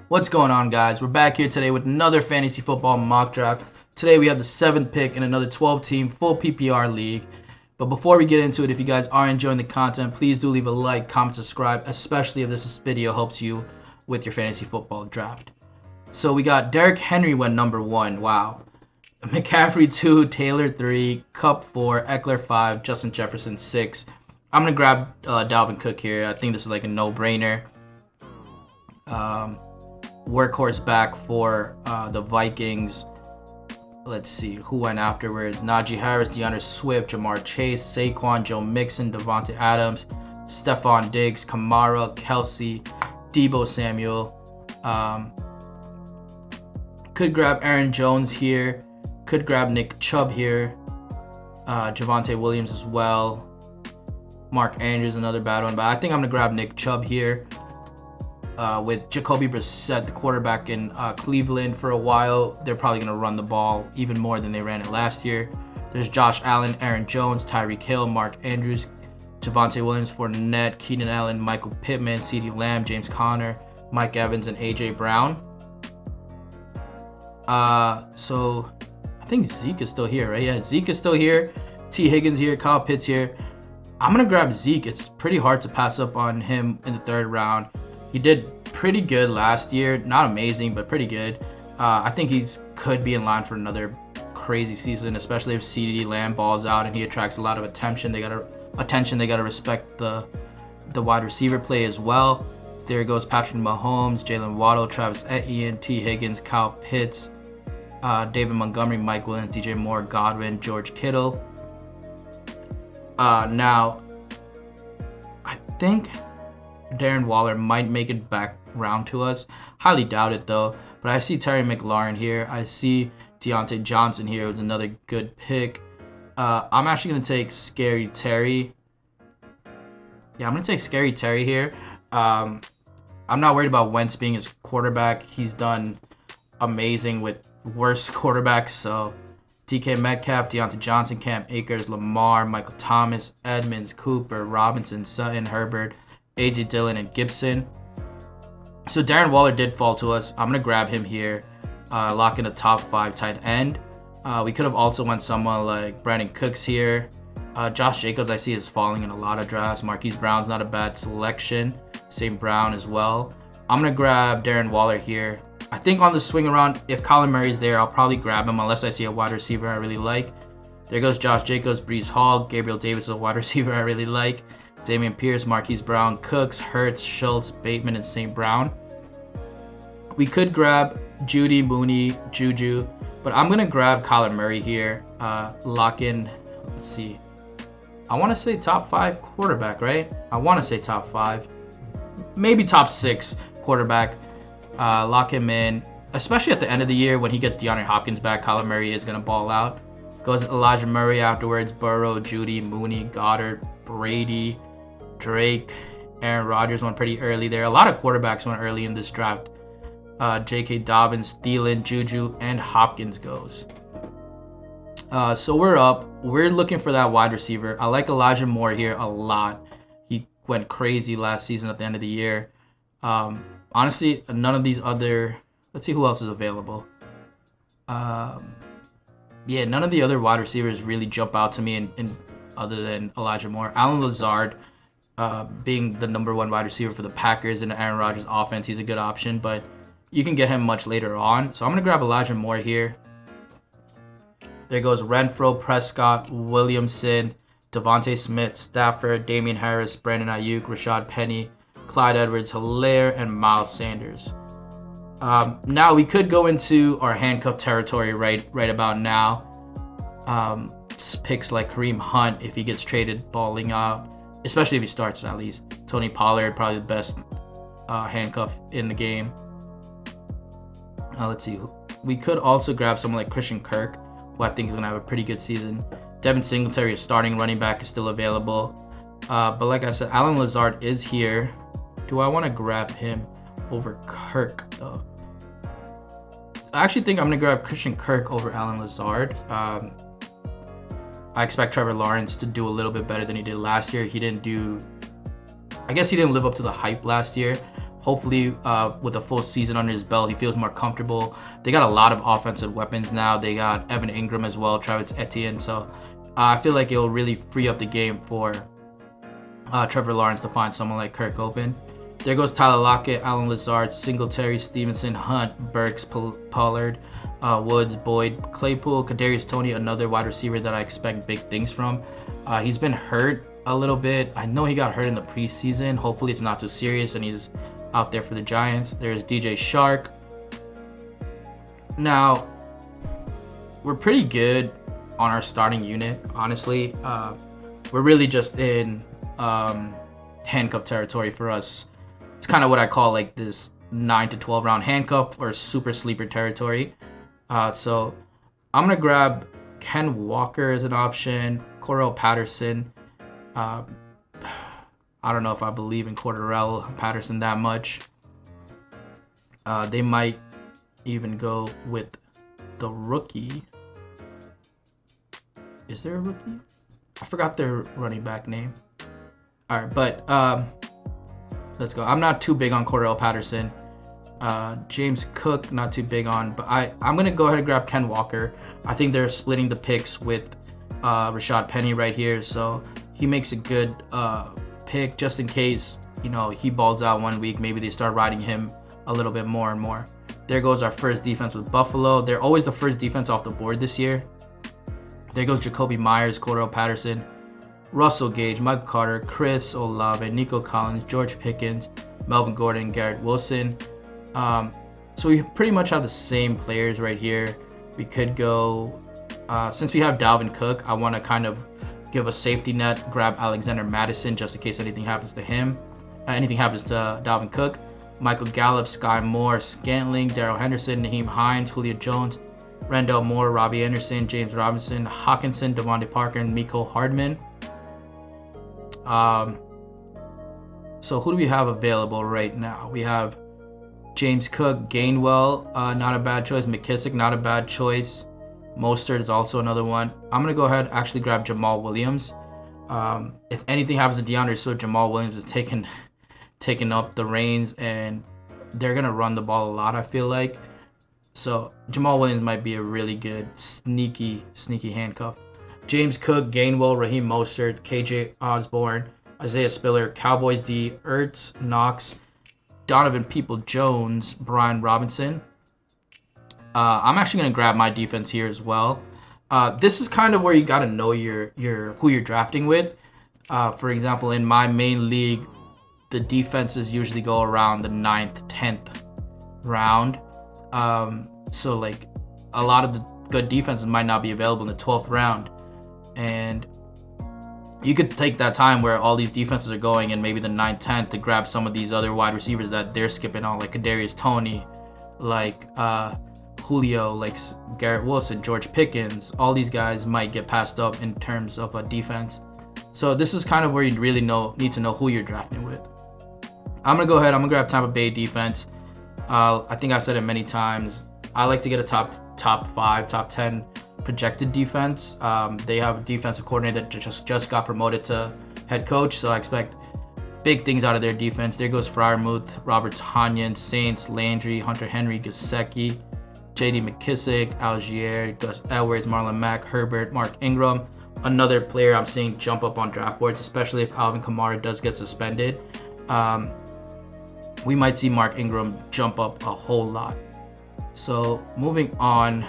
What's going on, guys? We're back here today with another fantasy football mock draft. Today we have the 7th pick in another 12-team full PPR league. But before we get into it, if you guys are enjoying the content, please do leave a like, comment, subscribe, especially if this video helps you with your fantasy football draft. So we got Derrick Henry went number 1. Wow. McCaffrey 2, Taylor 3, Cup 4, Eckler 5, Justin Jefferson 6. I'm going to grab Dalvin Cook here. I think this is like a no-brainer. Workhorse back for the Vikings. Let's see who went afterwards. Najee Harris, DeAndre Swift, Jamar Chase, Saquon, Joe Mixon, Devontae Adams, Stephon Diggs, Kamara, Kelsey, Deebo Samuel. Could grab Aaron Jones here. Could grab Nick Chubb here. Javonte Williams as well. Mark Andrews, another bad one. But I think I'm going to grab Nick Chubb here. With Jacoby Brissett, the quarterback in Cleveland for a while, they're probably going to run the ball even more than they ran it last year. There's Josh Allen, Aaron Jones, Tyreek Hill, Mark Andrews, Javonte Williams, Fournette, Keenan Allen, Michael Pittman, CeeDee Lamb, James Conner, Mike Evans, and A.J. Brown. So I think Zeke is still here, right? Yeah, Zeke is still here. T. Higgins here, Kyle Pitts here. I'm going to grab Zeke. It's pretty hard to pass up on him in the 3rd round. He did pretty good last year. Not amazing, but pretty good. I think he could be in line for another crazy season, especially if CeeDee Lamb balls out and he attracts a lot of attention. They gotta respect the wide receiver play as well. So there goes Patrick Mahomes, Jalen Waddle, Travis Etienne, T. Higgins, Kyle Pitts, David Montgomery, Mike Williams, DJ Moore, Godwin, George Kittle. Now, I think Darren Waller might make it back round to us. Highly doubt it though. But I see Terry McLaurin here. I see Deontay Johnson here with another good pick. I'm actually going to take Scary Terry. Yeah, I'm going to take Scary Terry here. I'm not worried about Wentz being his quarterback. He's done amazing with worse quarterbacks. So DK Metcalf, Deontay Johnson, Cam Akers, Lamar, Michael Thomas, Edmonds, Cooper, Robinson, Sutton, Herbert, A.J. Dillon, and Gibson. So Darren Waller did fall to us. I'm going to grab him here. Lock in a top 5 tight end. We could have also went someone like Brandon Cooks here. Josh Jacobs I see is falling in a lot of drafts. Marquise Brown's not a bad selection. St. Brown as well. I'm going to grab Darren Waller here. I think on the swing around, if Kyler Murray's there, I'll probably grab him unless I see a wide receiver I really like. There goes Josh Jacobs, Breece Hall, Gabriel Davis is a wide receiver I really like. Damian Pierce, Marquise Brown, Cooks, Hurts, Schultz, Bateman, and St. Brown. We could grab Judy, Mooney, Juju, but I'm going to grab Kyler Murray here. Lock in, let's see. I want to say top 5 quarterback, right? I want to say top 5. Maybe top 6 quarterback. Lock him in, especially at the end of the year when he gets DeAndre Hopkins back. Kyler Murray is going to ball out. Goes Elijah Murray afterwards, Burrow, Judy, Mooney, Goddard, Brady, Drake, Aaron Rodgers went pretty early there. A lot of quarterbacks went early in this draft. J.K. Dobbins, Thielen, Juju, and Hopkins goes. So we're up. We're looking for that wide receiver. I like Elijah Moore here a lot. He went crazy last season at the end of the year. Honestly, none of these other... Let's see who else is available. Yeah, none of the other wide receivers really jump out to me in other than Elijah Moore. Allen Lazard, being the number 1 wide receiver for the Packers in the Aaron Rodgers offense, he's a good option, but you can get him much later on. So I'm going to grab Elijah Moore here. There goes Renfro, Prescott, Williamson, Devontae Smith, Stafford, Damian Harris, Brandon Ayuk, Rashad Penny, Clyde Edwards-Helaire, and Miles Sanders. Now we could go into our handcuff territory right about now. Picks like Kareem Hunt if he gets traded balling out, especially if he starts at least. Tony Pollard, probably the best handcuff in the game. Let's see. We could also grab someone like Christian Kirk, who I think is going to have a pretty good season. Devin Singletary, a starting running back, is still available. But like I said, Allen Lazard is here. Do I want to grab him over Kirk, though? I actually think I'm going to grab Christian Kirk over Allen Lazard. I expect Trevor Lawrence to do a little bit better than he did last year. I guess he didn't live up to the hype last year, Hopefully, with a full season under his belt, he feels more comfortable. They got a lot of offensive weapons now. They got Evan Ingram as well, Travis Etienne. So I feel like it'll really free up the game for Trevor Lawrence to find someone like Kirk open. There goes Tyler Lockett, Allen Lazard, Singletary, Stevenson, Hunt, Burks, Pollard, Woods, Boyd, Claypool, Kadarius Toney, another wide receiver that I expect big things from. He's been hurt a little bit. I know he got hurt in the preseason. Hopefully it's not too serious and he's out there for the Giants. There's DJ Shark. Now, we're pretty good on our starting unit, honestly. We're really just in handcuff territory for us. It's kind of what I call like this 9 to 12 round handcuff or super sleeper territory. So I'm going to grab Ken Walker as an option, Cordarrelle Patterson. I don't know if I believe in Cordarrelle Patterson that much. They might even go with the rookie. Is there a rookie? I forgot their running back name. All right, but let's go. I'm not too big on Cordarrelle Patterson. James Cook, not too big on, but I'm going to go ahead and grab Ken Walker. I think they're splitting the picks with Rashad Penny right here, so he makes a good pick just in case, you know, he balls out one week. Maybe they start riding him a little bit more and more. There goes our first defense with Buffalo. They're always the first defense off the board this year. There goes Jacoby Myers, Cordarrelle Patterson, Russell Gage, Michael Carter, Chris Olave, Nico Collins, George Pickens, Melvin Gordon, Garrett Wilson. So we pretty much have the same players right here. We could go, since we have Dalvin Cook, I want to kind of give a safety net, grab Alexander Madison just in case anything happens to him. Anything happens to Dalvin Cook. Michael Gallup, Sky Moore, Scantling, Darrell Henderson, Naheem Hines, Julio Jones, Randall Moore, Robbie Anderson, James Robinson, Hawkinson, Devontae Parker, and Mecole Hardman. So who do we have available right now? We have James Cook, Gainwell, not a bad choice. McKissick, not a bad choice. Mostert is also another one. I'm going to go ahead and actually grab Jamal Williams. If anything happens to DeAndre Swift, Jamal Williams is taking up the reins, and they're going to run the ball a lot, I feel like. So Jamal Williams might be a really good, sneaky handcuff. James Cook, Gainwell, Raheem Mostert, KJ Osborne, Isaiah Spiller, Cowboys D, Ertz, Knox, Donovan People-Jones, Brian Robinson. I'm actually going to grab my defense here as well. This is kind of where you got to know who you're drafting with. For example, in my main league, the defenses usually go around the 9th, 10th round. So like a lot of the good defenses might not be available in the 12th round. And you could take that time where all these defenses are going and maybe the 9th, 10th to grab some of these other wide receivers that they're skipping on, like Kadarius Toney, like Julio, like Garrett Wilson, George Pickens. All these guys might get passed up in terms of a defense. So this is kind of where you really need to know who you're drafting with. I'm going to go ahead. I'm going to grab Tampa Bay defense. I think I've said it many times. I like to get a top 5, top 10 projected defense. They have a defensive coordinator that just got promoted to head coach, so I expect big things out of their defense. There goes Freiermuth, Robert Tonyan, Saints, Landry, Hunter Henry, Gesicki, J.D. McKissick, Algier, Gus Edwards, Marlon Mack, Herbert, Mark Ingram. Another player I'm seeing jump up on draft boards, especially if Alvin Kamara does get suspended. We might see Mark Ingram jump up a whole lot. So moving on,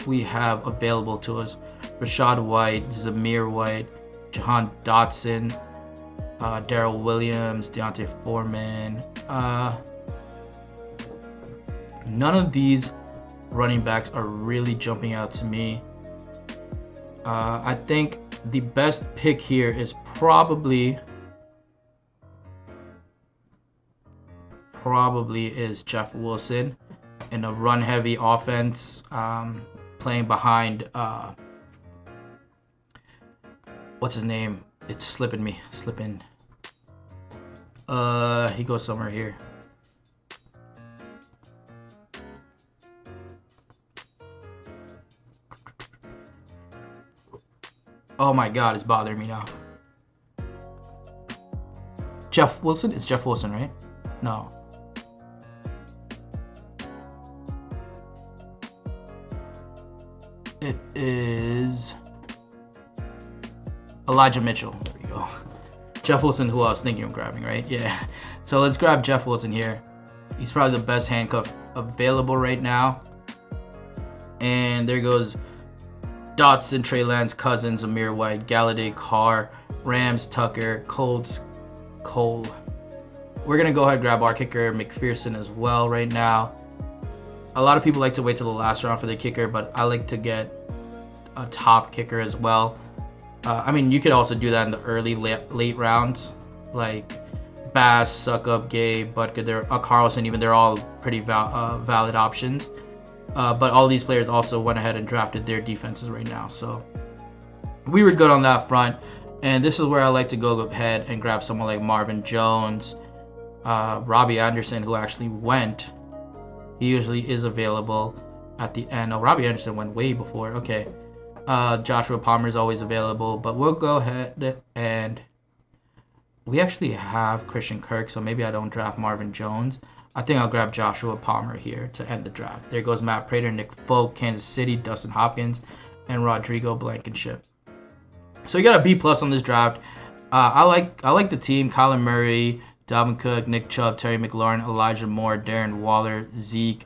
we have available to us Rashad White, Zamir White, Jahan Dotson, Darrell Williams, Deontay Foreman. None of these running backs are really jumping out to me. I think the best pick here is probably is Jeff Wilson in a run-heavy offense, playing behind what's his name? It's slipping. He goes somewhere here. Oh my God, it's bothering me now. Jeff Wilson? It's Jeff Wilson, right? No. It is Elijah Mitchell. There we go. Jeff Wilson, who I was thinking of grabbing, right? Yeah. So let's grab Jeff Wilson here. He's probably the best handcuff available right now. And there goes Dotson, Trey Lance, Cousins, Amir White, Galladay, Carr, Rams, Tucker, Colts, Cole. We're going to go ahead and grab our kicker, McPherson, as well right now. A lot of people like to wait till the last round for the kicker, but I like to get a top kicker as well. I mean, you could also do that in the early, late rounds, like Bass, Suckup, Gay, Butker, Carlson, even. They're all pretty valid options. But all these players also went ahead and drafted their defenses right now. So we were good on that front. And this is where I like to go ahead and grab someone like Marvin Jones, Robbie Anderson, who actually went. He usually is available at the end. Oh, Robbie Anderson went way before. Okay. Joshua Palmer is always available. But we'll go ahead and we actually have Christian Kirk, so maybe I don't draft Marvin Jones. I think I'll grab Joshua Palmer here to end the draft. There goes Matt Prater, Nick Folk, Kansas City, Dustin Hopkins, and Rodrigo Blankenship. So you got a B+ on this draft. I like the team: Kyler Murray, Dalvin Cook, Nick Chubb, Terry McLaurin, Elijah Moore, Darren Waller, Zeke,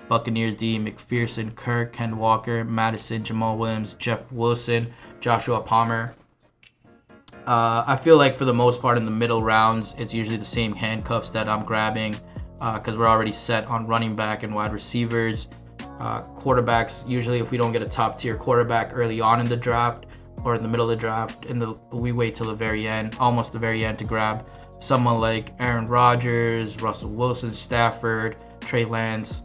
Buccaneers D, McPherson, Kirk, Ken Walker, Madison, Jamal Williams, Jeff Wilson, Joshua Palmer. I feel like for the most part in the middle rounds, it's usually the same handcuffs that I'm grabbing. Because we're already set on running back and wide receivers. Quarterbacks, usually if we don't get a top tier quarterback early on in the draft or in the middle of the draft, we wait till the very end, almost the very end, to grab someone like Aaron Rodgers, Russell Wilson, Stafford, Trey Lance.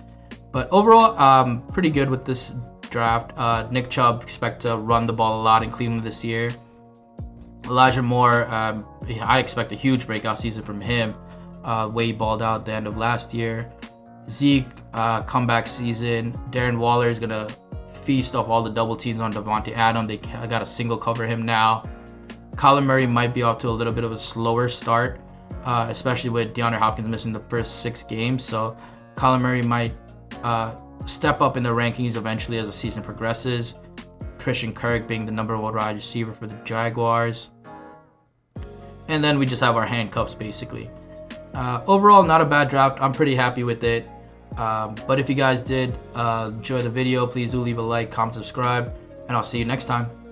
But overall, I'm pretty good with this draft. Nick Chubb, expect to run the ball a lot in Cleveland this year. Elijah Moore, I expect a huge breakout season from him. Way balled out at the end of last year. Zeke, comeback season. Darren Waller is going to feast off all the double teams on Devontae Adams. They got a single cover him now. Kyler Murray might be off to a little bit of a slower start, especially with DeAndre Hopkins missing the first 6 games. So Kyler Murray might step up in the rankings eventually as the season progresses. Christian Kirk being the number 1 wide receiver for the Jaguars. And then we just have our handcuffs, basically. Overall, not a bad draft. I'm pretty happy with it. But if you guys did enjoy the video, please do leave a like, comment, subscribe, and I'll see you next time.